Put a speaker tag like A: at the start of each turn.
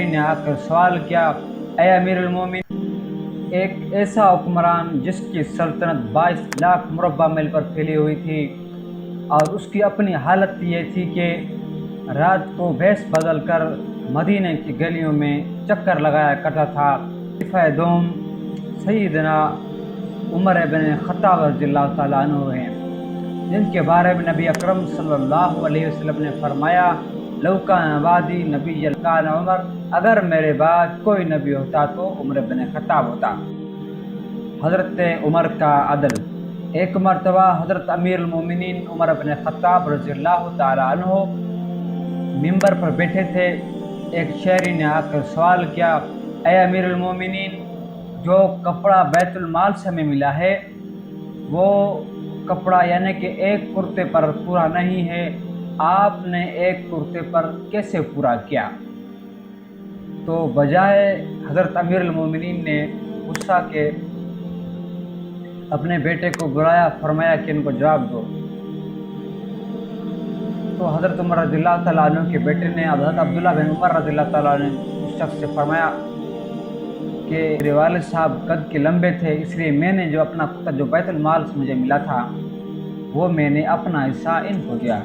A: نے آ کر سوال کیا، اے امیر المومن، ایک ایسا حکمران جس کی سلطنت 22 لاکھ مربع میل پر پھیلی ہوئی تھی اور اس کی اپنی حالت یہ تھی کہ رات کو بھیس بدل کر مدینہ کی گلیوں میں چکر لگایا کرتا تھا، خلیفہ دوم سیدنا عمر بن خطاب رضی اللہ تعالیٰ عنہ ہیں، جن کے بارے میں نبی اکرم صلی اللہ علیہ وسلم نے فرمایا، لو کان بعدی نبی کان عمر، اگر میرے بعد کوئی نبی ہوتا تو عمر بن خطاب ہوتا۔ حضرت عمر کا عدل۔ ایک مرتبہ حضرت امیر المومنین عمر بن خطاب رضی اللہ تعالیٰ عنہ ممبر پر بیٹھے تھے۔ ایک شہری نے آ کر سوال کیا، اے امیر المومنین، جو کپڑا بیت المال سے ہمیں ملا ہے وہ کپڑا یعنی کہ ایک کرتے پر پورا نہیں ہے، آپ نے ایک کرتے پر کیسے پورا کیا؟ تو بجائے حضرت امیر المومنین نے غصہ کے اپنے بیٹے کو بلایا، فرمایا کہ ان کو جواب دو۔ تو حضرت عمر رضی اللہ تعالیٰ عنہ کے بیٹے نے حضرت عبداللہ بن عمر رضی اللہ تعالیٰ عنہ اس شخص سے فرمایا کہ میرے والد صاحب قد کے لمبے تھے، اس لیے میں نے جو اپنا جو بیت المال سے مجھے ملا تھا وہ میں نے اپنا حصہ ان کو دیا۔